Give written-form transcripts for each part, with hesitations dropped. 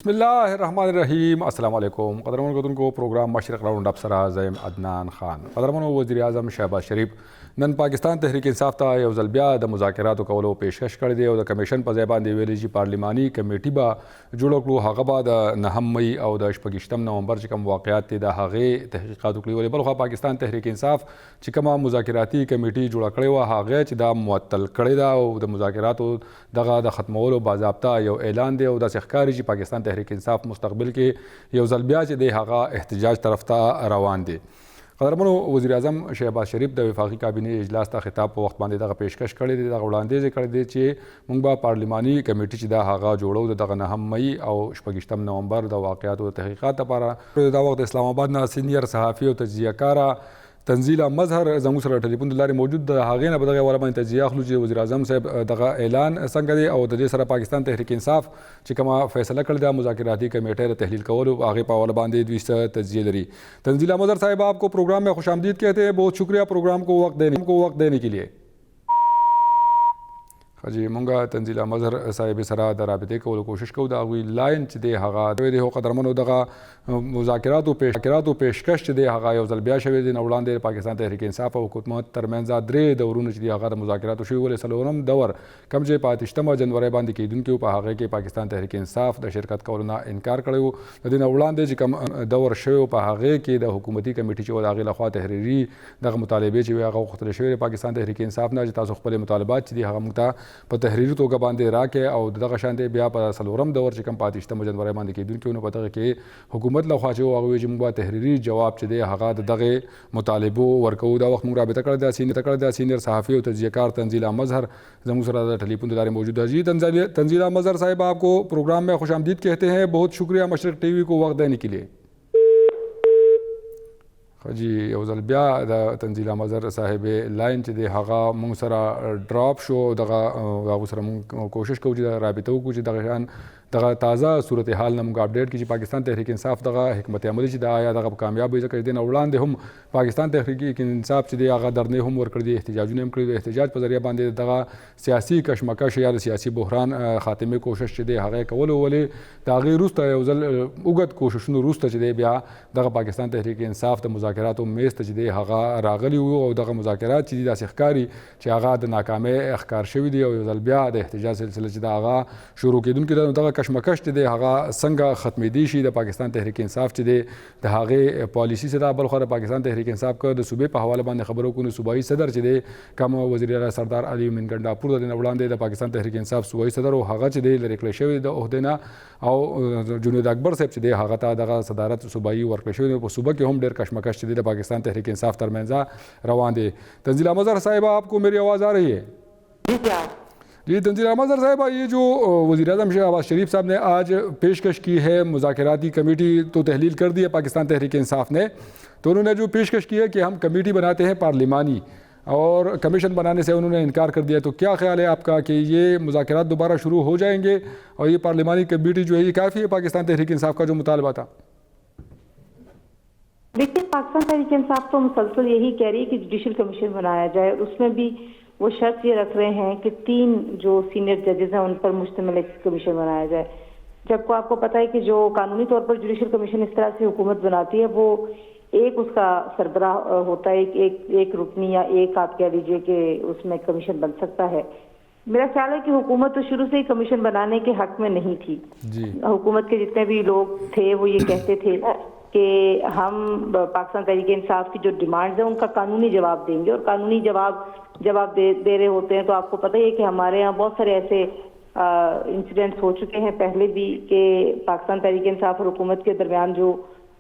بسم اللہ الرحمن الرحیم. السلام علیکم. قدرمن کتن کو پروگرام مشرق راؤنڈ اپ سره زیم عدنان خان. قدرمن وزیر اعظم شهباز شریف نن پاکستان تحریک انصاف ته یو ځل بیا د مذاکراتو کولو پیشکش کړی دی او د کمیشن په ځای باندې ویلي چې پارلیماني کمیټي به جوړه کړو. هغه به د 9 مئی او د 28 نومبر چې کوم واقعات دي د هغې تحقیقات وکړي. ولې بلخوا پاکستان تحریک انصاف چې کومه مذاکراتي کمیټي جوړه کړې وه هغه چې دا معطل کړې ده او د مذاکراتو دغه د ختمولو باضابطه یو اعلان دی او داسې ښکاري چې پاکستان تحریک انصاف مستقبل کې یو ځل بیا چې دی هغه احتجاج طرف ته روان دی. قدرمنو وزیر اعظم شهباز شریف د وفاقي کابینې اجلاس ته خطاب په وخت باندې دغه پیشکش کړی دی، دغه وړاندیز یې کړی دی چې موږ به پارلیماني کمیټي چې دا هغه جوړو د دغه 9 مئی او 28 نومبر د واقعاتو د تحقیقات لپاره. دا وخت اسلام آباد نه سینیر صحافي او تجزیه کاره تنزیله مظهر زموږ سره ټلیفون د لارې موجود د هغې نه به دغه حواله باندې تجزیه اخلو چې وزیر اعظم صاحب دغه اعلان څنګه دی او د دې سره پاکستان تحریک انصاف چې کومه فیصله کړې ده مذاکراتی کمیټې د تحلیل کولو هغې په حواله باندې دوی څه تجزیه لري. تنزیله مظهر صاحب آپ کو پروگرام میں خوش آمدید کہتے ہیں. بہت شکریہ پروگرام کو وقت دینے کے لیے. جی مونږه تنزیله مظهر صاحب سره د رابطې کولو کوشش کوو. د هغوی لاین چې دی هغه دی قدرمنو دغه مذاکراتو پیشکش چې دی هغه یو ځل بیا شوی دی. نه وړاندې پاکستان تحریک انصاف او حکومت ترمنځ درې دورونه چې دي هغه د مذاکراتو شوي. ولې څلورم دور کوم چې په 28 جنوري باندې کیدونکي و په هغې کې پاکستان تحریک انصاف د شرکت کولو نه انکار کړی و. د دې نه وړاندې چې کوم دور شوی و په هغې کې د حکومتي کمیټې چې و د هغې لخوا تحریري دغه مطالبې چې وي هغه غوښتل شوي پاکستان تحریک انصاف نه چې تاسو خپل مطالبات چې دي هغه موږ ته په تحریري توګه باندې راکې او دغه شان دی بیا په څلورم دور چې کوم په 28 جنوري باندې کیدونکي نو په دغه کې حکومت لخوا چې هغه چې موږ به تحریري جواب چې دی هغه د دغه مطالبو ورکوو. دا وخت موږ رابطه کړې ده سینیر صحافي او تجزیه کار تنزیله مظهر زموږ سره د ټلیفون د لارې موجود ہے. جی تنزیله مظهر صاحب آپ کو پروگرام میں خوش آمدید کہتے ہیں. بہت شکریہ مشرق ٹی وی کو وقت دینے کے لیے. جی یو ځل بیا د تنزیله مظهر صاحب لاین چې دی هغه موږ سره ډراپ شو. دغه هغو سره موږ کوشش کوو چې رابطه وکړو چې دغه شان دغه تازه صورتحال نه موږ اپډیټ کړي چې پاکستان تحریک انصاف دغه حکمت عملي چې دا آیا دغه کامیاب وي. ځکه د دې نه وړاندې هم پاکستان تحریک انصاف چې دی هغه درنې هم ورکړي دي، احتجاجونه هم کړي دي. احتجاج په ذریعه باندې دغه سیاسي کشمکش یا د سیاسي بحران خاتمې کوشش چې دی هغه یې کولو. ولې د هغې وروسته یو ځل اوږد کوششونو وروسته چې دی بیا دغه پاکستان تحریک انصاف د مذاکراتو میز ته چې دی هغه راغلي وو او دغه مذاکرات چې دي داسې ښکاري چې هغه د ناکامۍ ښکار شوي دي او یو ځل بیا د احتجاج سلسله چې د هغه شروع کېدونکې ده. دغه کشمکش چې دی هغه څنګه ختمېدی شي د پاکستان تحریک انصاف چې دی د هغې پالیسي څه ده. بلخوا د پاکستان تحریک انصاف که د صوبې په حواله باندې خبرو کوو نو صوبایي صدر چې دی کوم وزیر اعلی سردار علي من ګنډاپور د دې نه وړاندې د پاکستان تحریک انصاف صوبایي صدر او هغه چې دی لرې کړی شوی د عهدې نه او جنید اکبر صاحب چې دی هغه ته دغه صدارت صوبایي ورکړی شوی دی. په صوبه کې هم ډېر کشمکش چې دی د پاکستان تحریک انصاف ترمنځ روان دی. تنزیله مظهر صاحب آپ کو میری آواز آ رہی ہے؟ جی تنزیله مظهر صاحب یہ جو وزیر اعظم شہباز شریف صاحب نے آج پیشکش کی ہے مذاکراتی کمیٹی تو تحلیل کر دی ہے پاکستان تحریک انصاف نے، تو انہوں نے جو پیشکش کی ہے کہ ہم کمیٹی بناتے ہیں پارلیمانی اور کمیشن بنانے سے انہوں نے انکار کر دیا. تو کیا خیال ہے آپ کا کہ یہ مذاکرات دوبارہ شروع ہو جائیں گے اور یہ پارلیمانی کمیٹی جو ہے یہ کافی ہے پاکستان تحریک انصاف کا جو مطالبہ تھا؟ دیکھیے پاکستان تحریک انصاف تو مسلسل یہی کہہ رہی ہے کہ جوڈیشل کمیشن بنایا جائے. اس میں بھی وہ شرط یہ رکھ رہے ہیں کہ 3 جو سینئر ججز ہیں ان پر مشتمل ایک کمیشن بنایا جائے. جبکہ آپ کو پتہ ہے کہ جو قانونی طور پر جوڈیشل کمیشن اس طرح سے حکومت بناتی ہے وہ ایک اس کا سربراہ ہوتا ہے، ایک رکنی یا ایک آپ کہہ لیجیے کہ اس میں کمیشن بن سکتا ہے. میرا خیال ہے کہ حکومت تو شروع سے ہی کمیشن بنانے کے حق میں نہیں تھی. حکومت کے جتنے بھی لوگ تھے وہ یہ کہتے تھے کہ ہم پاکستان تحریک انصاف کی جو ڈیمانڈز ہیں ان کا قانونی جواب دیں گے، اور قانونی جواب دے رہے ہوتے ہیں. تو آپ کو پتہ ہی ہے کہ ہمارے یہاں بہت سارے ایسے انسیڈنٹس ہو چکے ہیں پہلے بھی کہ پاکستان تحریک انصاف اور حکومت کے درمیان جو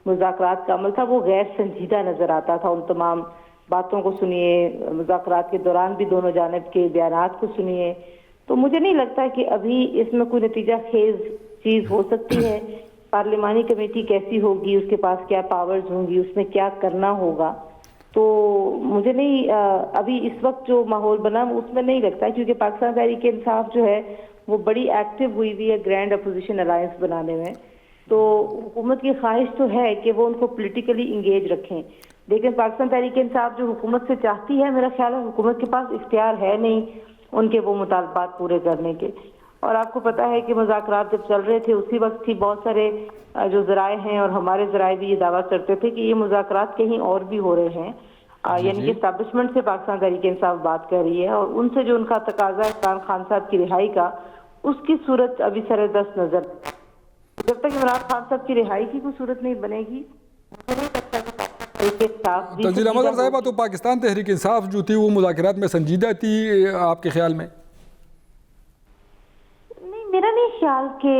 مذاکرات کا عمل تھا وہ غیر سنجیدہ نظر آتا تھا. ان تمام باتوں کو سنیے، مذاکرات کے دوران بھی دونوں جانب کے بیانات کو سنیے. تو مجھے نہیں لگتا کہ ابھی اس میں کوئی نتیجہ خیز چیز ہو سکتی ہے. پارلیمانی کمیٹی کیسی ہوگی، اس کے پاس کیا پاورز ہوں گی، اس میں کیا کرنا ہوگا، تو مجھے نہیں ابھی اس وقت جو ماحول بنا اس میں نہیں لگتا ہے. کیونکہ پاکستان تحریک انصاف جو ہے وہ بڑی ایکٹیو ہوئی ہے گرینڈ اپوزیشن الائنس بنانے میں. تو حکومت کی خواہش تو ہے کہ وہ ان کو پولیٹیکلی انگیج رکھیں، لیکن پاکستان تحریک انصاف جو حکومت سے چاہتی ہے، میرا خیال ہے حکومت کے پاس اختیار ہے نہیں ان کے وہ مطالبات پورے کرنے کے. اور آپ کو پتا ہے کہ مذاکرات جب چل رہے تھے اسی وقت ہی بہت سارے جو ذرائع ہیں اور ہمارے ذرائع بھی یہ دعویٰ کرتے تھے کہ یہ مذاکرات کہیں اور بھی ہو رہے ہیں، یعنی کہ اسٹیبلشمنٹ سے پاکستان تحریک انصاف بات کر رہی ہے اور ان سے جو ان کا تقاضا ہے عمران خان صاحب کی رہائی کا، اس کی صورت ابھی سر دست نظر، جب تک عمران خان صاحب کی رہائی کی کوئی صورت نہیں بنے گی تنزیلہ مظہر صاحبہ، تو پاکستان تحریک انصاف جو تھی وہ مذاکرات میں سنجیدہ تھی آپ کے خیال میں؟ نہیں، میرا نہیں خیال کہ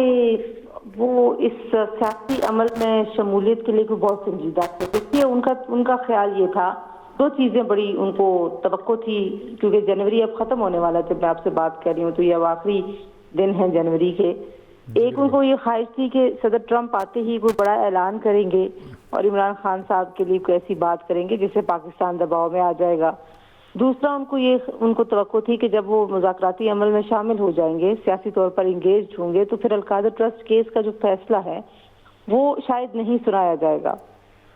وہ اس سیاسی عمل میں شمولیت کے لیے کوئی بہت سنجیدہ تھے۔ دیکھیے ان کا خیال یہ تھا، دو چیزیں بڑی ان کو توقع تھی، کیونکہ جنوری اب ختم ہونے والا ہے، جب میں آپ سے بات کر رہی ہوں تو یہ اب آخری دن ہیں جنوری کے۔ ایک ان کو یہ خواہش تھی کہ صدر ٹرمپ آتے ہی کوئی بڑا اعلان کریں گے اور عمران خان صاحب کے لیے کوئی ایسی بات کریں گے جس سے پاکستان دباؤ میں آ جائے گا۔ دوسرا ان کو توقع تھی کہ جب وہ مذاکراتی عمل میں شامل ہو جائیں گے، سیاسی طور پر انگیجڈ ہوں گے، تو پھر القادر ٹرسٹ کیس کا جو فیصلہ ہے وہ شاید نہیں سنایا جائے گا،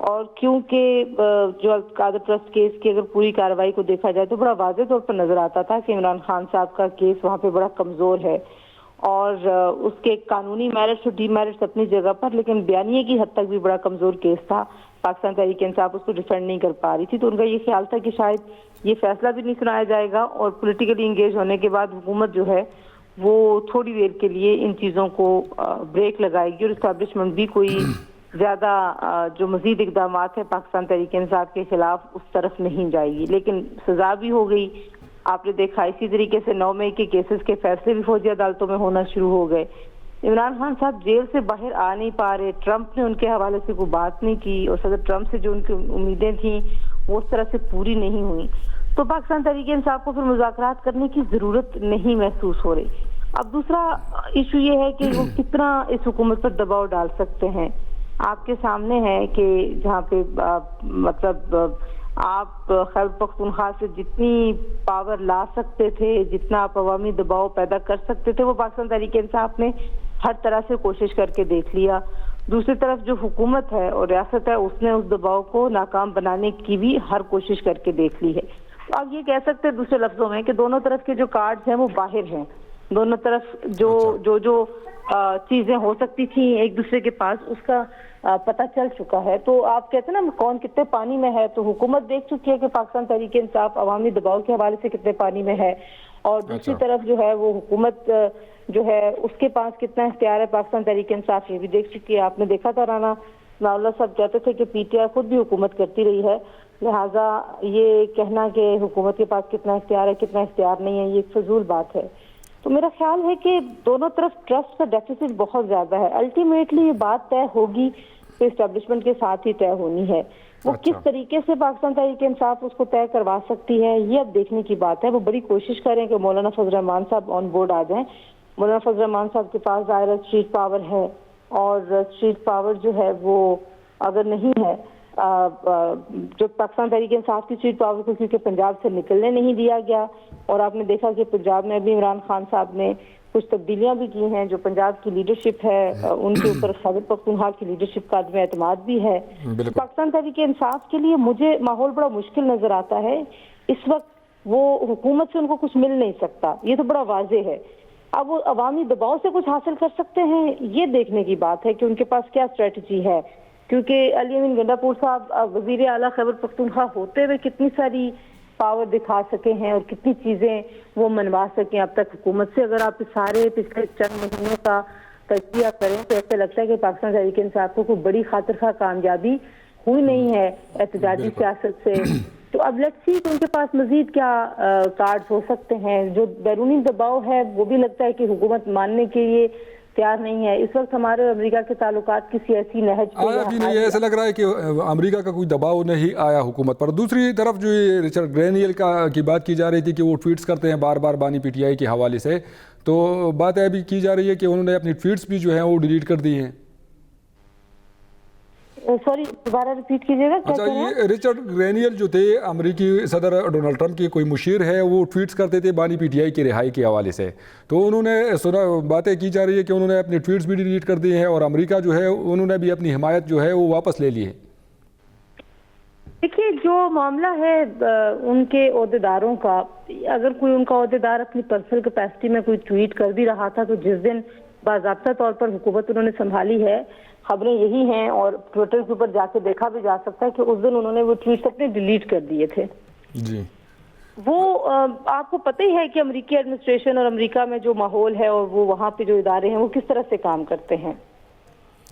اور کیونکہ جو القادر ٹرسٹ کیس کی اگر پوری کارروائی کو دیکھا جائے تو بڑا واضح طور پر نظر آتا تھا کہ عمران خان صاحب کا کیس وہاں پہ بڑا کمزور ہے، اور اس کے قانونی میرٹس اور ڈی میرٹس اپنی جگہ پر، لیکن بیانیے کی حد تک بھی بڑا کمزور کیس تھا۔ پاکستان تحریک انصاف اس کو ڈیفینڈ نہیں کر پا رہی تھی، تو ان کا یہ خیال تھا کہ شاید یہ فیصلہ بھی نہیں سنایا جائے گا، اور پولیٹیکلی انگیج ہونے کے بعد حکومت جو ہے وہ تھوڑی دیر کے لیے ان چیزوں کو بریک لگائے گی، اور اسٹیبلشمنٹ بھی کوئی زیادہ جو مزید اقدامات ہیں پاکستان تحریک انصاف کے خلاف اس طرف نہیں جائے گی۔ لیکن سزا بھی ہو گئی، آپ نے دیکھا اسی طریقے سے 9 مئی کے کیسز کے فیصلے بھی فوجی عدالتوں میں ہونا شروع ہو گئے۔ عمران خان صاحب جیل سے باہر آ نہیں پا رہے، ٹرمپ نے ان کے حوالے سے کوئی بات نہیں کی، اور صدر ٹرمپ سے جو ان کی امیدیں تھیں وہ اس طرح سے پوری نہیں ہوئی، تو پاکستان تحریک انصاف کو پھر مذاکرات کرنے کی ضرورت نہیں محسوس ہو رہی۔ اب دوسرا ایشو یہ ہے کہ وہ کتنا اس حکومت پر دباؤ ڈال سکتے ہیں۔ آپ کے سامنے ہے کہ جہاں پہ مطلب آپ خیبر پختونخوا سے جتنی پاور لا سکتے تھے، جتنا آپ عوامی دباؤ پیدا کر سکتے تھے، وہ پاکستان تحریک انصاف نے ہر طرح سے کوشش کر کے دیکھ لیا۔ دوسری طرف جو حکومت ہے اور ریاست ہے، اس نے اس دباؤ کو ناکام بنانے کی بھی ہر کوشش کر کے دیکھ لی ہے۔ تو آپ یہ کہہ سکتے ہیں دوسرے لفظوں میں کہ دونوں طرف کے جو کارڈز ہیں وہ باہر ہیں، دونوں طرف جو چیزیں ہو سکتی تھیں ایک دوسرے کے پاس، اس کا پتہ چل چکا ہے۔ تو آپ کہتے ہیں نا کون کتنے پانی میں ہے، تو حکومت دیکھ چکی ہے کہ پاکستان تحریک انصاف عوامی دباؤ کے حوالے سے کتنے پانی میں ہے، اور دوسری طرف جو ہے وہ حکومت جو ہے اس کے پاس کتنا اختیار ہے پاکستان تحریک انصاف، یہ بھی دیکھ چکی ہے۔ آپ نے دیکھا تھا رانا ثناء اللہ صاحب کہتے تھے کہ پی ٹی آئی خود بھی حکومت کرتی رہی ہے، لہٰذا یہ کہنا کہ حکومت کے پاس کتنا اختیار ہے کتنا اختیار نہیں ہے، یہ ایک فضول بات ہے۔ تو میرا خیال ہے کہ دونوں طرف ٹرسٹ کا ڈیفیسٹ بہت زیادہ ہے۔ الٹیمیٹلی یہ بات طے ہوگی تو اسٹیبلشمنٹ کے ساتھ ہی طے ہونی ہے، وہ کس طریقے سے پاکستان تحریک انصاف اس کو طے کروا سکتی ہے یہ اب دیکھنے کی بات ہے۔ وہ بڑی کوشش کریں کہ مولانا فضل الرحمان صاحب آن بورڈ آ جائیں۔ مولانا فضل الرحمان صاحب کے پاس ظاہر اسٹریٹ پاور ہے، اور اسٹریٹ پاور جو ہے وہ اگر نہیں ہے، جو پاکستان تحریک انصاف کی اسٹریٹ پاور کو کیونکہ پنجاب سے نکلنے نہیں دیا گیا، اور آپ نے دیکھا کہ پنجاب میں بھی عمران خان صاحب نے کچھ تبدیلیاں بھی کی ہیں، جو پنجاب کی لیڈرشپ ہے ان کے اوپر خیبر پختونخوا کی لیڈرشپ کا عدم اعتماد بھی ہے۔ پاکستان تحریک انصاف کے لیے مجھے ماحول بڑا مشکل نظر آتا ہے اس وقت، وہ حکومت سے ان کو کچھ مل نہیں سکتا، یہ تو بڑا واضح ہے۔ اب وہ عوامی دباؤ سے کچھ حاصل کر سکتے ہیں، یہ دیکھنے کی بات ہے کہ ان کے پاس کیا اسٹریٹجی ہے، کیونکہ علی امین گنڈاپور صاحب وزیر اعلیٰ خیبر پختونخوا ہوتے ہوئے کتنی ساری پاور دکھا سکے ہیں اور کتنی چیزیں وہ منوا سکیں اب تک حکومت سے۔ اگر آپ سارے پچھلے چند مہینوں کا تجزیہ کریں تو ایسا لگتا ہے کہ پاکستان تحریک انصاف کو کوئی بڑی خاطر خواہ کامیابی ہوئی نہیں ہے احتجاجی سیاست سے۔ تو اب لیٹس سی کہ ان کے پاس مزید کیا کارڈز ہو سکتے ہیں۔ جو بیرونی دباؤ ہے وہ بھی لگتا ہے کہ حکومت ماننے کے لیے تیار نہیں ہے۔ اس وقت ہمارے امریکہ کے تعلقات کی سیاسی نہج پہ ایسا لگ رہا ہے کہ امریکہ کا کوئی دباؤ نہیں آیا حکومت پر۔ دوسری طرف جو یہ رچرڈ گرینیل کی بات کی جا رہی تھی کہ وہ ٹویٹس کرتے ہیں بار بار بانی پی ٹی آئی کے حوالے سے، تو بات ابھی کی جا رہی ہے کہ انہوں نے اپنی ٹویٹس بھی جو ہیں وہ ڈیلیٹ کر دی ہیں۔ سوری دوبارہ ریپیٹ کیجیے گا۔ اچھا، یہ رچرڈ گرینیل جو تھے امریکی صدر ڈونلڈ ٹرمپ کے کوئی مشیر ہے، وہ ٹویٹس کرتے تھے بانی پی ٹی آئی کی رہائی کے حوالے سے، تو انہوں نے باتیں کی جا رہی ہے کہ انہوں نے اپنے ٹویٹس بھی ڈیلیٹ کر دیے ہیں، اور امریکہ جو ہے انہوں نے بھی اپنی حمایت جو ہے وہ واپس لے لی ہے۔ دیکھیے جو معاملہ ہے ان کے عہدیداروں کا، اگر کوئی ان کا عہدیدار اپنی پرسنل کیپیسٹی میں کوئی ٹویٹ کر بھی رہا تھا تو جس دن باضابطہ طور پر حکومت انہوں نے سنبھالی ہے، خبریں یہی ہیں اور ٹویٹر کے اوپر جا کے دیکھا بھی جا سکتا ہے کہ اس دن انہوں نے وہ ٹویٹس اپنے ڈیلیٹ کر دیے تھے. جی وہ آپ کو پتہ ہی ہے کہ امریکی ایڈمنسٹریشن اور امریکہ میں جو ماحول ہے اور وہ وہاں پہ جو ادارے ہیں وہ کس طرح سے کام کرتے ہیں.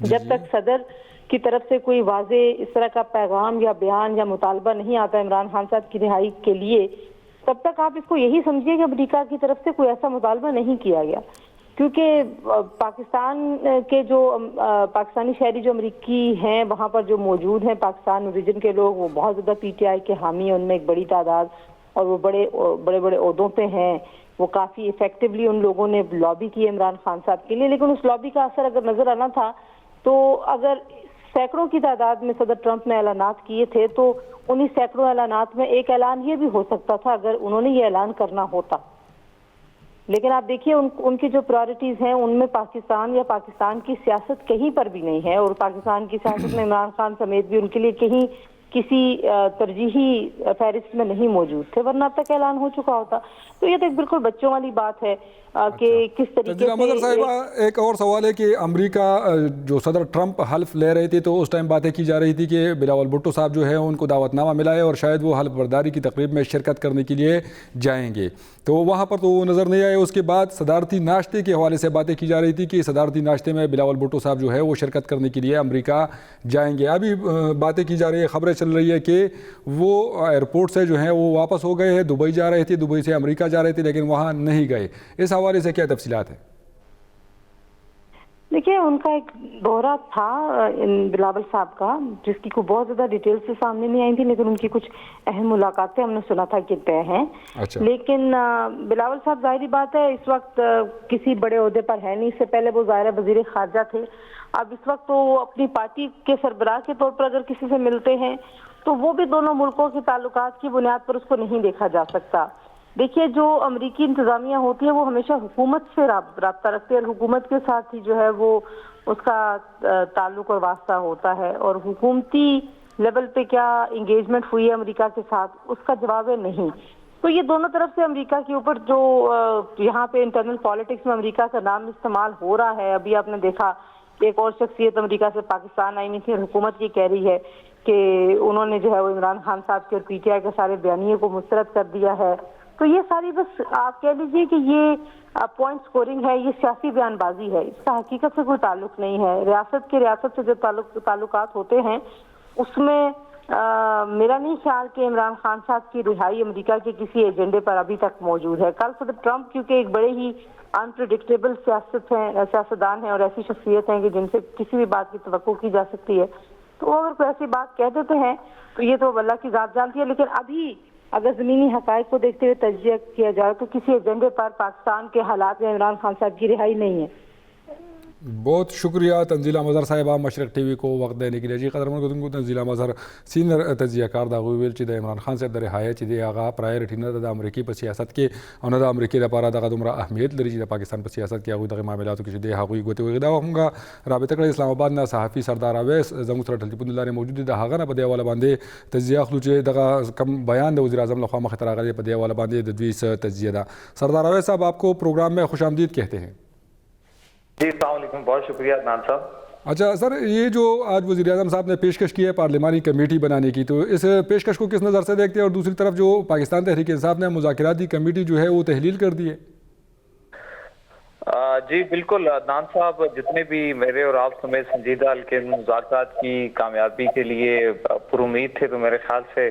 جب تک صدر کی طرف سے کوئی واضح اس طرح کا پیغام یا بیان یا مطالبہ نہیں آتا عمران خان صاحب کی رہائی کے لیے، تب تک آپ اس کو یہی سمجھیے کہ امریکہ کی طرف سے کوئی ایسا مطالبہ نہیں کیا گیا. کیونکہ پاکستان کے جو پاکستانی شہری جو امریکی ہیں وہاں پر جو موجود ہیں پاکستان اوریجن کے لوگ، وہ بہت زیادہ پی ٹی آئی کے حامی ہیں، ان میں ایک بڑی تعداد، اور وہ بڑے بڑے عہدوں پہ ہیں. وہ کافی ایفیکٹولی ان لوگوں نے لابی کی عمران خان صاحب کے لیے، لیکن اس لابی کا اثر اگر نظر آنا تھا تو اگر سینکڑوں کی تعداد میں صدر ٹرمپ نے اعلانات کیے تھے تو انہی سینکڑوں اعلانات میں ایک اعلان یہ بھی ہو سکتا تھا اگر انہوں نے یہ اعلان کرنا ہوتا. لیکن آپ دیکھیے ان کی جو پرائرٹیز ہیں ان میں پاکستان یا پاکستان کی سیاست کہیں پر بھی نہیں ہے، اور پاکستان کی سیاست میں عمران خان سمیت بھی ان کے لیے کہیں کسی ترجیحی فہرست میں نہیں موجود تھے، ورنہ اب تک اعلان ہو چکا ہوتا. تو یہ تو ایک بالکل بچوں والی بات ہے کہ کس طریقے سے. صاحبہ ایک اور سوال ہے کہ امریکہ جو صدر ٹرمپ حلف لے رہے تھے تو اس ٹائم باتیں کی جا رہی تھی کہ بلاول بھٹو صاحب جو ہے ان کو دعوت نامہ ملا ہے اور شاید وہ حلف برداری کی تقریب میں شرکت کرنے کے لیے جائیں گے، تو وہاں پر تو وہ نظر نہیں آئے. اس کے بعد صدارتی ناشتے کے حوالے سے باتیں کی جا رہی تھی کہ صدارتی ناشتے میں بلاول بھٹو صاحب جو ہے وہ شرکت کرنے کے لیے امریکہ جائیں گے. ابھی باتیں کی جا رہی ہے، خبریں چل رہی ہے کہ وہ ایئرپورٹ سے جو ہیں وہ واپس ہو گئے ہیں، دبئی جا رہے تھے، دبئی سے امریکہ جا رہے تھے لیکن وہاں نہیں گئے. اس حوالے سے کیا تفصیلات ہیں؟ دیکھیے ان کا ایک دورہ تھا بلاول صاحب کا جس کی کوئی بہت زیادہ ڈیٹیل سے سامنے نہیں آئی تھی، لیکن ان کی کچھ اہم ملاقاتیں ہم نے سنا تھا کہ طے ہیں. لیکن بلاول صاحب ظاہری بات ہے اس وقت کسی بڑے عہدے پر ہے نہیں. اس سے پہلے وہ ظاہر وزیر خارجہ تھے. اب اس وقت وہ اپنی پارٹی کے سربراہ کے طور پر اگر کسی سے ملتے ہیں تو وہ بھی دونوں ملکوں کے تعلقات کی بنیاد پر اس کو نہیں دیکھا جا سکتا. دیکھیے جو امریکی انتظامیہ ہوتی ہے وہ ہمیشہ حکومت سے رابطہ رکھتی ہے اور حکومت کے ساتھ ہی جو ہے وہ اس کا تعلق اور واسطہ ہوتا ہے، اور حکومتی لیول پہ کیا انگیجمنٹ ہوئی ہے امریکہ کے ساتھ اس کا جواب ہے نہیں. تو یہ دونوں طرف سے امریکہ کے اوپر جو یہاں پہ انٹرنل پالیٹکس میں امریکہ کا نام استعمال ہو رہا ہے. ابھی آپ نے دیکھا ایک اور شخصیت امریکہ سے پاکستان آئی نہیں تھی اور حکومت یہ کہہ رہی ہے کہ انہوں نے جو ہے وہ عمران خان صاحب کے اور پی ٹی آئی کے سارے بیانیے کو مسترد کر دیا ہے. تو یہ ساری بس آپ کہہ لیجیے کہ یہ پوائنٹ سکورنگ ہے، یہ سیاسی بیان بازی ہے، اس کا حقیقت سے کوئی تعلق نہیں ہے. ریاست سے جو تعلقات ہوتے ہیں اس میں میرا نہیں خیال کہ عمران خان صاحب کی رہائی امریکہ کے کسی ایجنڈے پر ابھی تک موجود ہے. کل صدر ٹرمپ کیونکہ ایک بڑے ہی انپریڈکٹیبل سیاستدان ہیں اور ایسی شخصیت ہیں کہ جن سے کسی بھی بات کی توقع کی جا سکتی ہے، تو اگر کوئی ایسی بات کہہ دیتے ہیں تو یہ تو اللہ کی ذات جانتی ہے. لیکن ابھی اگر زمینی حقائق کو دیکھتے ہوئے تجزیہ کیا جائے تو کسی ایجنڈے پر پاکستان کے حالات میں عمران خان صاحب کی رہائی نہیں ہے. بہت شکریہ تنزیلہ مظہر صاحبہ مشرق ٹی وی کو وقت دینے کے لیے. جی قدرمن کو تنزیلہ مظہر سینئر تجزیہ کار دا ویل چې د عمران خان صاحب د رهایی چې د هغه پرایورټي نه د امریکای په سیاست کې او نه د امریکای لپاره دغه دومره اهمیت لري چې د پاکستان په سیاست کې هغوی دغه معاملاتو کې چې د هغوی ګوتې وهي. دا همغه رابطه کړې اسلام آباد نه صحافي سردار اویس زموږ سره ټلیفون لارې موجود دي، د هغه نه په دې حواله باندې تجزیه اخلو چې دغه کم بیان د وزیر اعظم لخوا مخې ته راغلی په دې حواله باندې د دوی څه تجزیه ده. سردار اویس صاحب آپ کو پروگرام میں خوش آمدید کہتے ہیں. جی السلام علیکم، بہت شکریہ عدنان صاحب. اچھا سر، یہ جو آج وزیر اعظم صاحب نے پیشکش کی ہے پارلیمانی کمیٹی بنانے کی، تو اس پیشکش کو کس نظر سے دیکھتے ہیں؟ اور دوسری طرف جو پاکستان تحریک انصاف نے مذاکراتی کمیٹی جو ہے وہ تحلیل کر دی ہے. جی بالکل عدنان صاحب، جتنے بھی میرے اور آپ سمیت سنجیدہ حلقے مذاکرات کی کامیابی کے لیے پر امید تھے، تو میرے خیال سے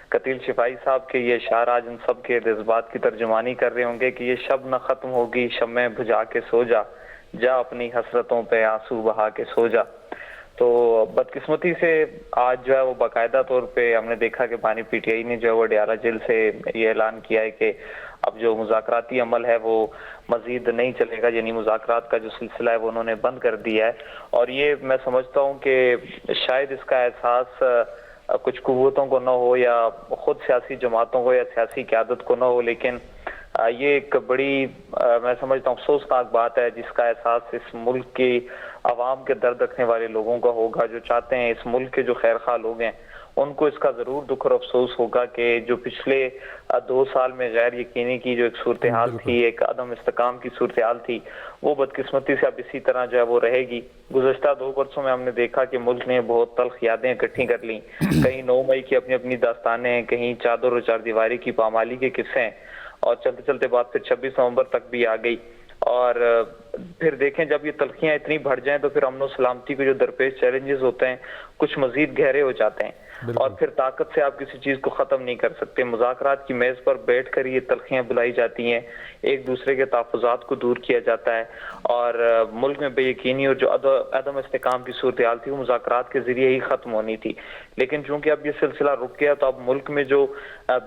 قتیل شفائی صاحب کے یہ اشعار آج ان سب کے جذبات کی ترجمانی کر رہے ہوں گے کہ یہ شب نہ ختم ہوگی، شمع بجھا کے سو جا، جا اپنی حسرتوں پہ آنسو بہا کے سو جا. تو بدقسمتی سے آج جو ہے وہ باقاعدہ طور پہ ہم نے دیکھا کہ بانی پی ٹی آئی نے جو ہے وہ ڈیارہ جیل سے یہ اعلان کیا ہے کہ اب جو مذاکراتی عمل ہے وہ مزید نہیں چلے گا، یعنی مذاکرات کا جو سلسلہ ہے وہ انہوں نے بند کر دیا ہے. اور یہ میں سمجھتا ہوں کہ شاید اس کا احساس کچھ قوتوں کو نہ ہو یا خود سیاسی جماعتوں کو یا سیاسی قیادت کو نہ ہو، لیکن یہ ایک بڑی میں سمجھتا ہوں افسوسناک بات ہے جس کا احساس اس ملک کی عوام کے درد رکھنے والے لوگوں کا ہوگا، جو چاہتے ہیں اس ملک کے جو خیر خواہ لوگ ہیں ان کو اس کا ضرور دکھ اور افسوس ہوگا کہ جو پچھلے 2 سال میں غیر یقینی کی جو ایک صورتحال تھی، ایک عدم استحکام کی صورتحال تھی، وہ بدقسمتی سے اب اسی طرح جو ہے وہ رہے گی۔ گزشتہ 2 برسوں میں ہم نے دیکھا کہ ملک نے بہت تلخ یادیں اکٹھی کر لیں، کہیں 9 مئی کی اپنی اپنی داستانیں ہیں، کہیں چادر اور چاردیواری کی پامالی کے قصے ہیں، اور چلتے چلتے بات پھر 26 نومبر تک بھی آ گئی۔ اور پھر دیکھیں جب یہ تلخیاں اتنی بڑھ جائیں تو پھر امن و سلامتی کے جو درپیش چیلنجز ہوتے ہیں کچھ مزید گہرے ہو جاتے ہیں، اور پھر طاقت سے آپ کسی چیز کو ختم نہیں کر سکتے۔ مذاکرات کی میز پر بیٹھ کر یہ تلخیاں بلائی جاتی ہیں، ایک دوسرے کے تحفظات کو دور کیا جاتا ہے، اور ملک میں بے یقینی اور جو عدم استحکام کی صورتحال تھی وہ مذاکرات کے ذریعے ہی ختم ہونی تھی۔ لیکن چونکہ اب یہ سلسلہ رک گیا تو اب ملک میں جو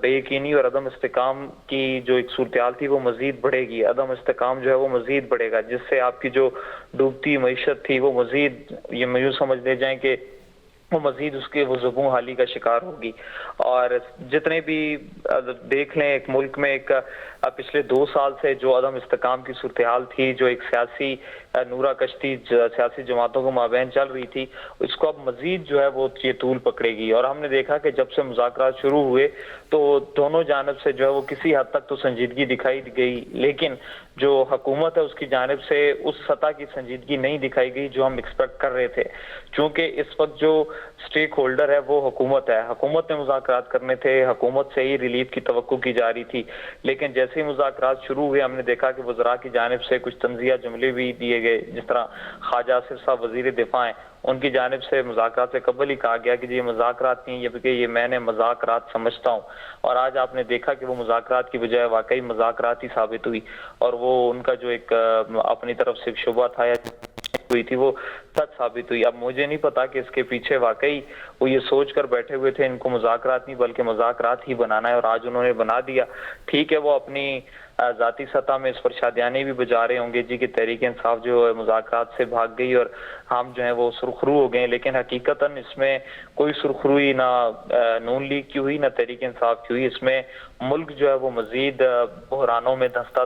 بے یقینی اور عدم استحکام کی جو ایک صورتحال تھی وہ مزید بڑھے گی، عدم استحکام جو ہے وہ مزید بڑھے گا، جس سے آپ کی جو ڈوبتی معیشت تھی وہ مزید یہ یوں سمجھ لے جائیں کہ وہ مزید اس کے وہ زبوں حالی کا شکار ہوگی۔ اور جتنے بھی دیکھ لیں ایک ملک میں ایک پچھلے 2 سال سے جو عدم استحکام کی صورتحال تھی، جو ایک سیاسی نورہ کشتی سیاسی جماعتوں کو مابین چل رہی تھی، اس کو اب مزید جو ہے وہ یہ طول پکڑے گی۔ اور ہم نے دیکھا کہ جب سے مذاکرات شروع ہوئے تو دونوں جانب سے جو ہے وہ کسی حد تک تو سنجیدگی دکھائی گئی، لیکن جو حکومت ہے اس کی جانب سے اس سطح کی سنجیدگی نہیں دکھائی گئی جو ہم ایکسپیکٹ کر رہے تھے، چونکہ اس وقت جو سٹیک ہولڈر ہے وہ حکومت ہے، حکومت نے مذاکرات کرنے تھے، حکومت سے ہی ریلیف کی توقع کی جا رہی تھی، لیکن جیسے ہی مذاکرات شروع ہوئے ہم نے دیکھا کہ وزراء کی جانب سے کچھ تنزیہ جملے بھی دیے گئے، جس طرح خواجہ آصف صاحب وزیر دفاع ہیں، ان کی جانب سے مذاکرات سے قبل ہی کہا گیا کہ یہ مذاکرات نہیں، یہ میں نے مذاکرات سمجھتا ہوں، اور آج آپ نے دیکھا کہ وہ مذاکرات کی بجائے واقعی مذاکرات ہی ثابت ہوئی، اور وہ ان کا جو ایک اپنی طرف سے شبہ تھا یا ہوئی تھی وہ سچ ثابت ہوئی۔ اب مجھے نہیں پتا کہ اس کے پیچھے واقعی وہ یہ سوچ کر بیٹھے ہوئے تھے ان کو مذاکرات نہیں بلکہ مذاکرات ہی بنانا ہے، اور آج انہوں نے بنا دیا۔ ٹھیک ہے وہ اپنی ذاتی سطح میں اس پر شادیانے بھی بجا رہے ہوں گے جی کہ تحریک انصاف جو ہے مذاکرات سے بھاگ گئی اور ہم جو ہیں وہ سرخرو ہو گئے، لیکن حقیقتاً اس میں کوئی سرخروئی نہ نون لیگ کی ہوئی نہ تحریک انصاف کی ہوئی، اس میں ملک جو ہے وہ مزید بحرانوں میں دھنستا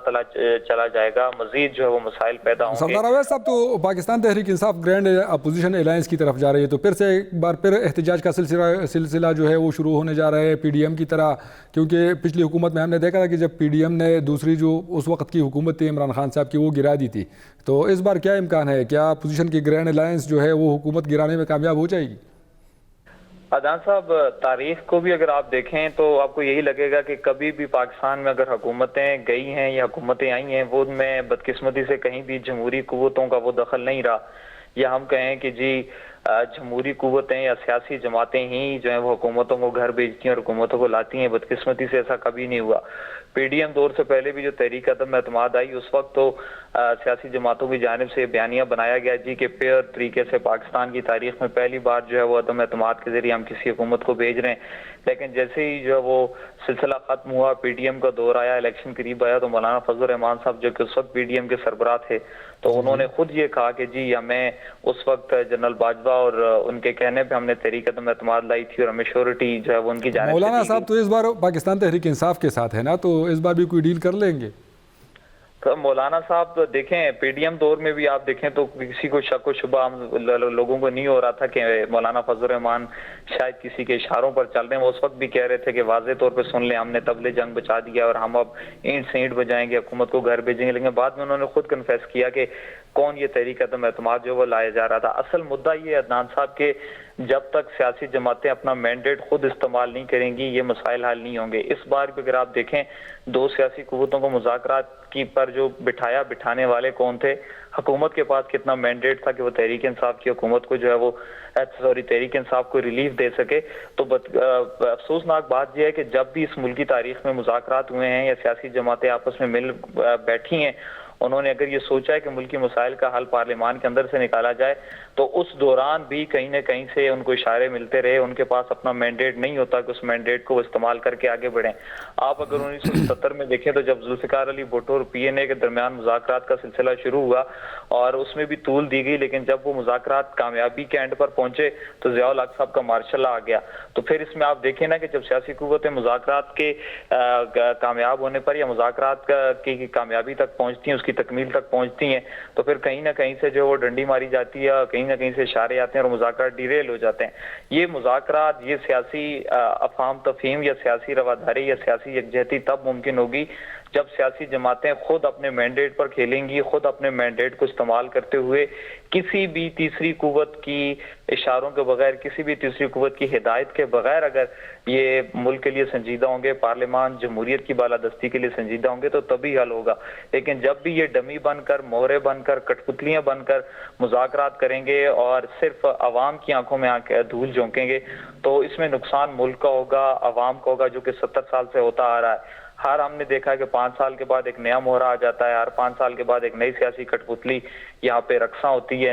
چلا جائے گا، مزید جو ہے وہ مسائل پیدا ہوں گے۔ سردار اویس صاحب، تو Pakistan Tehreek Insaf grand opposition alliance کی طرف جا رہی ہے، تو پھر سے ایک بار پھر احتجاج کا سلسلہ جو ہے وہ شروع ہونے جا رہا ہے پی ڈی ایم کی طرح، کیونکہ پچھلی حکومت میں ہم نے دیکھا تھا کہ جب پی ڈی ایم نے دوسری جو اس وقت کی حکومت تھی عمران خان صاحب کی وہ گرا دی تھی، تو اس بار کیا امکان ہے، کیا اپوزیشن کی گرینڈ الائنس جو ہے وہ حکومت گرانے میں کامیاب ہو جائے گی؟ عدنان صاحب، تاریخ کو بھی اگر آپ دیکھیں تو آپ کو یہی لگے گا کہ کبھی بھی پاکستان میں اگر حکومتیں گئی ہیں یا حکومتیں آئی ہیں وہ میں بدقسمتی سے کہیں بھی جمہوری قوتوں کا وہ دخل نہیں رہا، یا ہم کہیں کہ جی جمہوری قوتیں یا سیاسی جماعتیں ہی جو ہیں وہ حکومتوں کو گھر بھیجتی ہیں اور حکومتوں کو لاتی ہیں، بدقسمتی سے ایسا کبھی نہیں ہوا۔ پی ڈی ایم دور سے پہلے بھی جو تحریک عدم اعتماد آئی اس وقت تو سیاسی جماعتوں کی جانب سے بیانیہ بنایا گیا جی کہ فیئر طریقے سے پاکستان کی تاریخ میں پہلی بار جو ہے وہ عدم اعتماد کے ذریعے ہم کسی حکومت کو بھیج رہے ہیں، لیکن جیسے ہی جو ہے وہ سلسلہ ختم ہوا، پی ڈی ایم کا دور آیا، الیکشن قریب آیا، تو مولانا فضل الرحمان صاحب جو کہ اس وقت پی ڈی ایم کے سربراہ تھے تو انہوں نے خود یہ کہا کہ جی ہمیں اس وقت جنرل باجوہ اور ان کے کہنے پہ ہم نے تحریک عدم اعتماد لائی تھی اور ہمیں شیورٹی جو ہے وہ ان کی جانب سے مولانا صاحب تو اس بار پاکستان تحریک انصاف کے ساتھ ہے نا، تو اس بار بھی کوئی ڈیل کر لیں گے؟ مولانا صاحب دیکھیں پی ڈی ایم دور میں بھی آپ دیکھیں تو کسی کو شک و شبہ لوگوں کو نہیں ہو رہا تھا کہ مولانا فضل الرحمان شاید کسی کے اشاروں پر چل رہے ہیں، وہ اس وقت بھی کہہ رہے تھے کہ واضح طور پہ سن لیں ہم نے طبلِ جنگ بچا دیا اور ہم اب اینٹ سے اینٹ بجائیں گے، حکومت کو گھر بھیجیں گے، لیکن بعد میں انہوں نے خود کنفیس کیا کہ کون یہ تحریک عدم اعتماد جو وہ لایا جا رہا تھا۔ اصل مدعا یہ عدنان صاحب کہ جب تک سیاسی جماعتیں اپنا مینڈیٹ خود استعمال نہیں کریں گی یہ مسائل حل نہیں ہوں گے۔ اس بار بھی اگر آپ دیکھیں 2 سیاسی قوتوں کو مذاکرات کی پر جو بٹھانے والے کون تھے، حکومت کے پاس کتنا مینڈیٹ تھا کہ وہ تحریک انصاف کی حکومت کو جو ہے وہ تحریک انصاف کو ریلیف دے سکے۔ تو افسوسناک بات یہ ہے کہ جب بھی اس ملکی تاریخ میں مذاکرات ہوئے ہیں یا سیاسی جماعتیں آپس میں مل بیٹھی ہیں، انہوں نے اگر یہ سوچا ہے کہ ملکی مسائل کا حل پارلیمان کے اندر سے نکالا جائے تو اس دوران بھی کہیں نہ کہیں سے ان کو اشارے ملتے رہے، ان کے پاس اپنا مینڈیٹ نہیں ہوتا کہ اس مینڈیٹ کو استعمال کر کے آگے بڑھیں۔ آپ اگر 1977 میں دیکھیں تو جب ذوالفقار علی بھٹو اور پی این اے کے درمیان مذاکرات کا سلسلہ شروع ہوا اور اس میں بھی طول دی گئی، لیکن جب وہ مذاکرات کامیابی کے اینڈ پر پہنچے تو ضیاء الحق صاحب کا مارشل لا آ گیا۔ تو پھر اس میں آپ دیکھیں نا کہ جب سیاسی قوتیں مذاکرات کے کامیاب ہونے پر یا مذاکرات کی کامیابی تک پہنچتی ہیں اس کی تکمیل تک پہنچتی ہیں تو پھر کہیں نہ کہیں سے جو وہ ڈنڈی ماری جاتی ہے، کہیں نہ کہیں سے اشارے آتے ہیں اور مذاکرات ڈیریل ہو جاتے ہیں۔ یہ مذاکرات، یہ سیاسی افہام تفہیم یا سیاسی رواداری یا سیاسی یکجہتی تب ممکن ہوگی جب سیاسی جماعتیں خود اپنے مینڈیٹ پر کھیلیں گی، خود اپنے مینڈیٹ کو استعمال کرتے ہوئے کسی بھی تیسری قوت کی اشاروں کے بغیر، کسی بھی تیسری قوت کی ہدایت کے بغیر اگر یہ ملک کے لیے سنجیدہ ہوں گے، پارلیمان جمہوریت کی بالادستی کے لیے سنجیدہ ہوں گے تو تبھی حل ہوگا۔ لیکن جب بھی یہ ڈمی بن کر، مہرے بن کر، کٹ پتلیاں بن کر مذاکرات کریں گے اور صرف عوام کی آنکھوں میں دھول جھونکیں گے تو اس میں نقصان ملک کا ہوگا، عوام کا ہوگا، جو کہ 70 سال سے ہوتا آ رہا ہے۔ ہم نے دیکھا ہے کہ 5 سال کے بعد ایک نیا مہرہ آ جاتا ہے، ہر 5 سال کے بعد ایک نئی سیاسی کٹ پتلی یہاں پہ رقصاں ہوتی ہے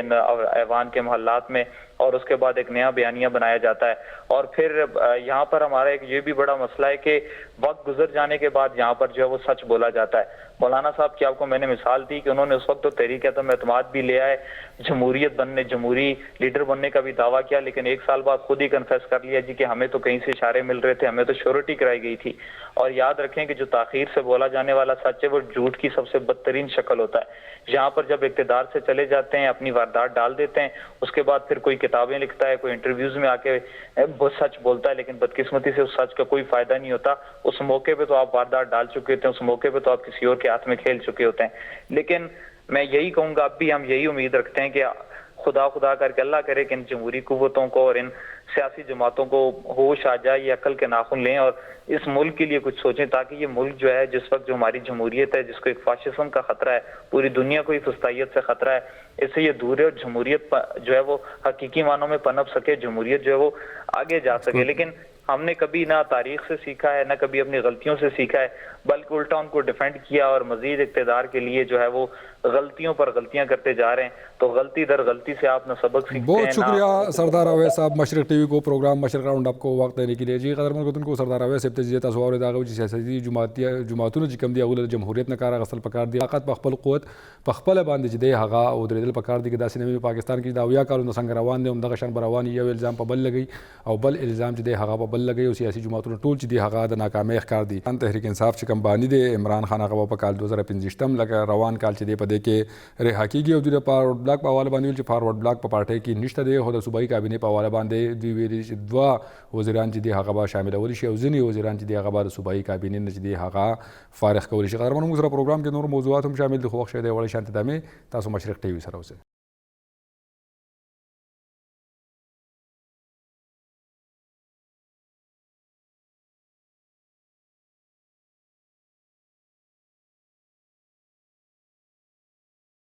ایوان کے محلات میں، اور اس کے بعد ایک نیا بیانیہ بنایا جاتا ہے۔ اور پھر یہاں پر ہمارا ایک یہ بھی بڑا مسئلہ ہے کہ وقت گزر جانے کے بعد یہاں پر جو ہے وہ سچ بولا جاتا ہے۔ مولانا صاحب کی آپ کو میں نے مثال دی کہ انہوں نے اس وقت تو تحریک عدم اعتماد بھی لے آئے، جمہوریت بننے، جمہوری لیڈر بننے کا بھی دعویٰ کیا، لیکن 1 سال بعد خود ہی کنفیس کر لیا جی کہ ہمیں تو کہیں سے اشارے مل رہے تھے، ہمیں تو شیورٹی کرائی گئی تھی۔ اور یاد رکھیں کہ جو تاخیر سے بولا جانے والا سچ ہے وہ جھوٹ کی سب سے بدترین شکل ہوتا ہے۔ یہاں پر جب اقتدار سے چلے جاتے ہیں، اپنی واردات ڈال دیتے ہیں، اس کے بعد پھر کوئی کتابیں لکھتا ہے، کوئی انٹرویوز میں آ کے بہت سچ بولتا ہے، لیکن بدقسمتی سے اس سچ کا کوئی فائدہ نہیں ہوتا۔ اس موقع پہ تو آپ واردات ڈال چکے ہوتے ہیں، اس موقع پہ تو آپ کسی اور کے ہاتھ میں کھیل چکے ہوتے ہیں۔ لیکن میں یہی کہوں گا، اب بھی ہم یہی امید رکھتے ہیں کہ خدا کر کے اللہ کرے کہ ان جمہوری قوتوں کو اور ان سیاسی جماعتوں کو ہوش آ جائے، یہ عقل کے ناخن لیں اور اس ملک کے لیے کچھ سوچیں، تاکہ یہ ملک جو ہے جس وقت جو ہماری جمہوریت ہے، جس کو ایک فاشزم کا خطرہ ہے، پوری دنیا کو ہی فسطائیت سے خطرہ ہے، اس سے یہ دور ہے اور جمہوریت جو ہے وہ حقیقی معنوں میں پنپ سکے، جمہوریت جو ہے وہ آگے جا سکے۔ لیکن ہم نے کبھی نہ تاریخ سے سیکھا ہے، نہ کبھی اپنی غلطیوں سے سیکھا ہے، بلکہ الٹا ان کو ڈیفینڈ کیا اور مزید اقتدار کے لیے جو ہے وہ غلطیوں پر غلطیاں کرتے جا رہے ہیں۔ تو غلطی در غلطی سے آپ نہ سبق سیکھتے ہیں۔ بہت شکریہ سردار اویس صاحب، مشرق ٹی وی کو پروگرام مشرق راؤنڈ اپ کو وقت دینے کے لیے۔ جی قدرمن کتن کو سردار اویس صاحب تجزیه تاسو اوریدا غو چې سیاسي جماعتونو چې کوم دی هغه د جمهوریت نه کار اخیستل پکار دی، طاقت په خپل قوت په خپل باندې چې دی هغه او درېدل پکار دی. چې داسې نوي پاکستان کې دا اویا کالونه څنګه روان دي همدغه شان به روان یو الزام په بل لګي او بل الزام چې دی هغه په بل لګي او سیاسي جماعتونو ټول چې دی هغه د ناکامۍ ښکار دي. تحریک انصاف چې کوم بانی دی عمران خان هغه په کال 2015 لکه روان کال چې دی په دې کې رها کېږي او د فارورډ بلاک په حواله باندې ویل چې فارورډ بلاک په پارټۍ کې نشته دی، خو د صوبایي کابینې په حواله باندې دوی ویلي چې 2 وزیران چې دی هغه به شاملولی شي او ځینې وزیران چې دی هغه به د صوبایي کابینې نه چې دی هغه فارغ کولی شي. قدرمنو موږ سره پروګرام کې نور موضوعات هم شامل دي، خو وخت شی دی وړی شانت ادامې تاسو مشرق ټي وي سره اوسئ.